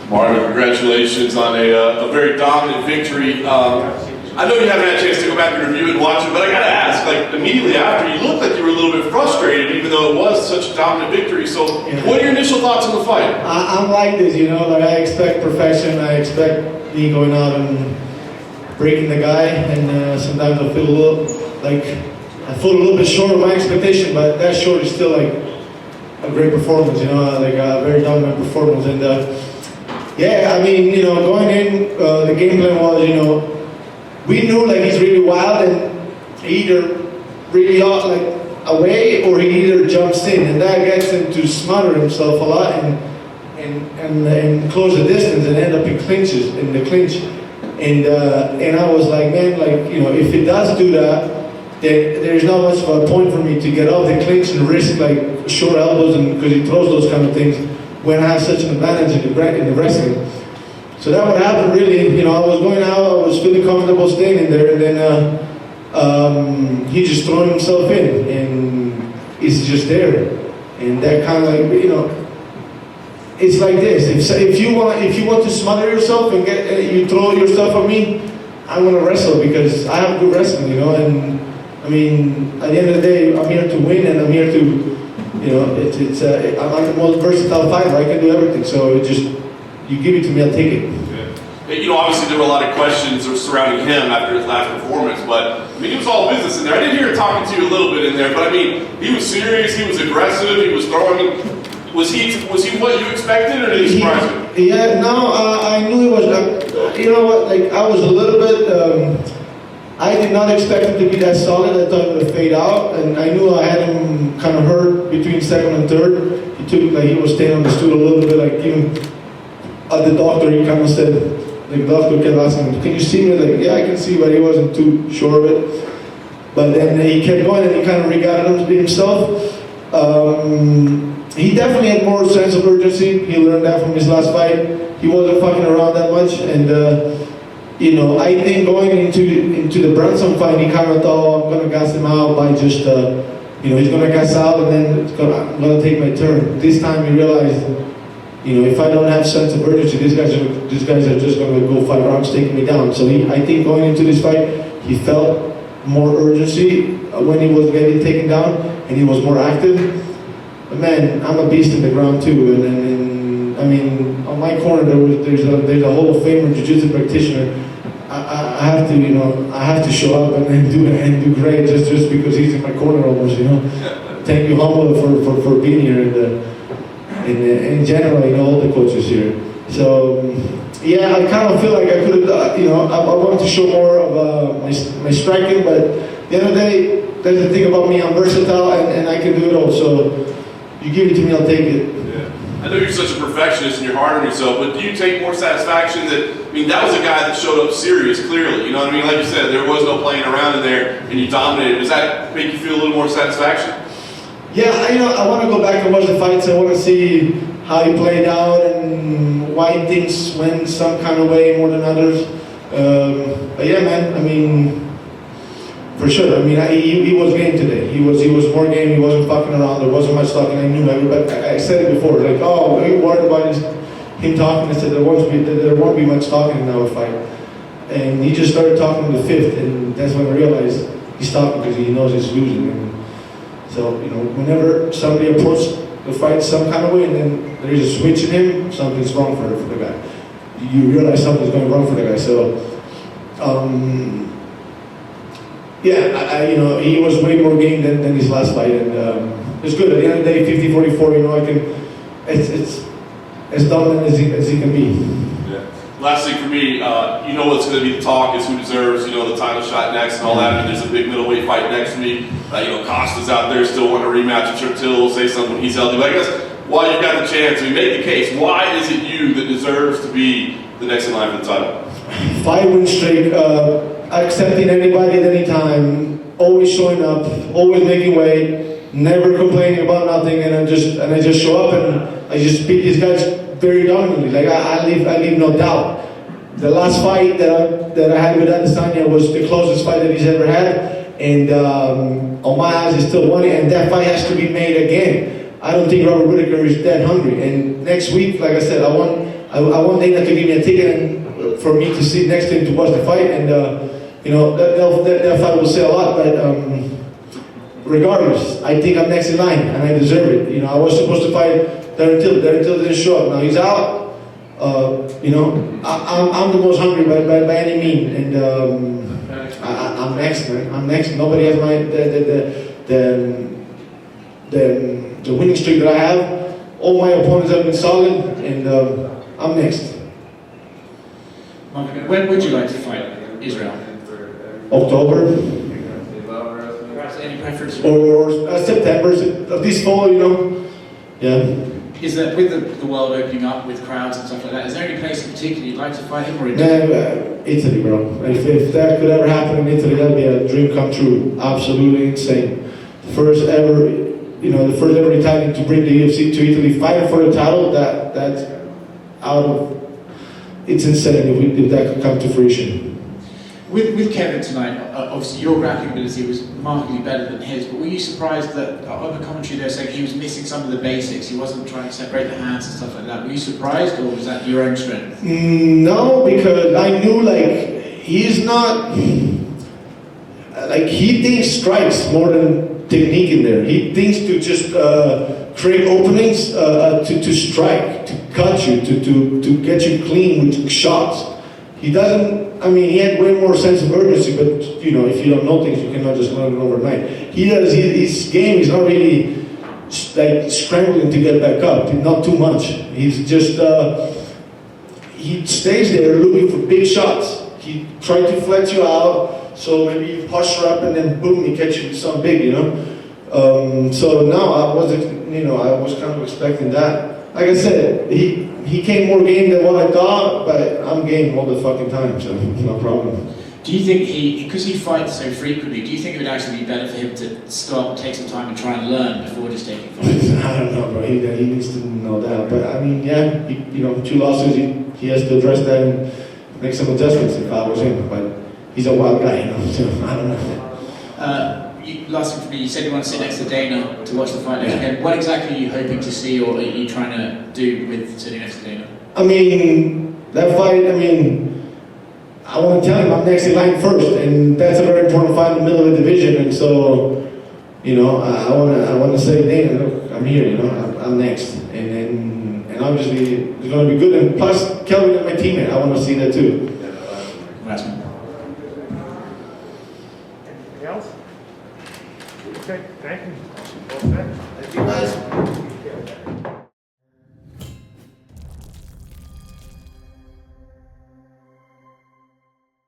Marvin, congratulations on a very dominant victory. I know you haven't had a chance to go back and review it and watch it, but I gotta ask, like immediately after, you looked like you were a little bit frustrated, even though it was such a dominant victory. So, what are your initial thoughts on the fight? I'm like this, you know, like I expect perfection. I expect me going out and breaking the guy, and sometimes I feel a little bit short of my expectation, but that short is still like a great performance, you know, like a very dominant performance. And yeah, I mean, you know, going in, the game plan was, you know, we knew like he's really wild, and he either really like away or he either jumps in, and that gets him to smother himself a lot and close the distance and end up in the clinch. And I was like, man, like, you know, if he does do that, then there's not much of a point for me to get off the clinch and risk like short elbows, and because he throws those kind of things when I have such an advantage in the wrestling. So that would happen really, you know, I was going out, I was feeling comfortable staying in there, and then he just throwing himself in, and he's just there. And that kind of like, you know, it's like this, if you want to smother yourself and you throw yourself at me, I'm going to wrestle because I have good wrestling, you know, and I mean, at the end of the day, I'm here to win, and I'm here to, you know, I'm the most versatile fighter, I can do everything, so you give it to me, I'll take it. Yeah. You know, obviously there were a lot of questions surrounding him after his last performance, but I mean, he was all business in there. I did hear him talking to you a little bit in there, but I mean, he was serious, he was aggressive, he was throwing. Was he what you expected, or did he surprise you? Yeah, no, I knew he was. You know what? Like I was a little bit. I did not expect him to be that solid. I thought he would fade out, and I knew I had him kind of hurt between second and third. He was staying on the stool a little bit, like even at the doctor. He kind of said, like the doctor kept asking him, "Can you see me?" Like, yeah, I can see, but he wasn't too sure of it. But then he kept going, and he kind of regarded himself. He definitely had more sense of urgency. He learned that from his last fight. He wasn't fucking around that much, and you know, I think going into the Brunson fight, he kind of thought, oh, I'm gonna gas him out by just, you know, he's gonna gas out, and then I'm gonna take my turn. This time he realized, you know, if I don't have sense of urgency, these guys are just gonna go 5 rounds taking me down. So I think going into this fight, he felt more urgency when he was getting taken down, and he was more active. But man, I'm a beast in the ground too, and I mean, on my corner there's a Hall of Famer jiu-jitsu practitioner. I have to, you know, I have to show up and do great just because he's in my corner almost, you know. Thank you, Humble, for being here, and in general, you know, all the coaches here. So yeah, I kind of feel like I could have, you know, I wanted to show more of my striking, but at the end of the day, that's the thing about me. I'm versatile, and I can do it all. So you give it to me, I'll take it. Yeah. I know you're such a perfectionist and you're hard on yourself, but do you take more satisfaction that, I mean, that was a guy that showed up serious, clearly, you know what I mean? Like you said, there was no playing around in there, and you dominated. Does that make you feel a little more satisfaction? Yeah, you know, I want to go back and watch the fights. I want to see how he played out and why things went some kind of way more than others. But yeah, man, I mean, for sure. I mean, he was game today. He was more game. He wasn't fucking around. There wasn't much talking. I knew everybody. I said it before. Like, oh, are you worried about him talking? I said there won't be much talking in our fight. And he just started talking in the 5th, and that's when I realized he's talking because he knows he's losing. And so, you know, whenever somebody approaches the fight some kind of way, and then there is a switch in him, something's wrong for the guy. You realize something's going wrong for the guy. So. Yeah, you know, he was way more game than his last fight, and it's good. At the end of the day, 50-44, you know, it's as dominant as he can be. Yeah. Last thing for me, you know what's going to be the talk is who deserves, you know, the title shot next and all that. And there's a big middleweight fight next week. You know, Costa's out there still wanting a rematch. I'm sure Till will say something when he's healthy. But I guess while you've got the chance, we make the case. Why is it you that deserves to be the next in line for the title? 5 wins straight. Accepting anybody at any time, always showing up, always making weight, never complaining about nothing, and I just show up and I just beat these guys very dominantly. Like I leave no doubt. The last fight that I had with Adesanya was the closest fight that he's ever had, and on my eyes, he still won it. And that fight has to be made again. I don't think Robert Whittaker is that hungry. And next week, like I said, I want I want Dana to give me a ticket and for me to sit next to him to watch the fight, and you know, that fight will say a lot, but regardless, I think I'm next in line and I deserve it. You know, I was supposed to fight Darren Till didn't show up. Now he's out. You know, I'm the most hungry by any means, and I'm next, man. I'm next. Nobody has the winning streak that I have. All my opponents have been solid, and I'm next. When would you like to fight Israel? October. Any preference? Or September, this fall, you know. Yeah. Is that with the world opening up with crowds and stuff like that? Is there any place in particular you'd like to fight him, or Italy, bro. If that could ever happen in Italy, that'd be a dream come true. Absolutely insane. First ever Italian to bring the UFC to Italy, fighting for the title. That's out of. It's insane if that could come to fruition. With Kevin tonight, obviously your grappling ability was markedly better than his, but were you surprised that on the commentary they're saying he was missing some of the basics, he wasn't trying to separate the hands and stuff like that? Were you surprised, or was that your own strength? No, because I knew, like, he's not, like, he thinks strikes more than technique in there. He thinks to just create openings to strike, to cut you, to get you clean with shots. He doesn't, I mean, he had way more sense of urgency, but, you know, if you don't know things, you cannot just learn it overnight. He does, his game is not really, like, scrambling to get back up, not too much. He's just, he stays there looking for big shots. He tried to flex you out, so maybe you posture up and then boom, he catches you with something big, you know? So now I wasn't, you know, I was kind of expecting that. Like I said, he came more game than what I thought, but I'm game all the fucking time, so no problem. Do you think because he fights so frequently, do you think it would actually be better for him to stop, take some time and try and learn before just taking fights? I don't know, bro. He needs to know that. But I mean, yeah, you know, 2 losses, he has to address that and make some adjustments if I was him. But he's a wild guy, you know, so I don't know. Last thing for me, you said you want to sit next to Dana to watch the fight next weekend. What exactly are you hoping to see, or are you trying to do with sitting next to Dana? I mean, that fight, I mean, I want to tell him I'm next in line first, and that's a very important fight in the middle of the division, and so, you know, I want to say, Dana, look, I'm here, you know, I'm next, and obviously it's going to be good, and plus Kelvin is my teammate, I want to see that too. Last one. Anything else? Okay, thank you. All set. Thank you guys.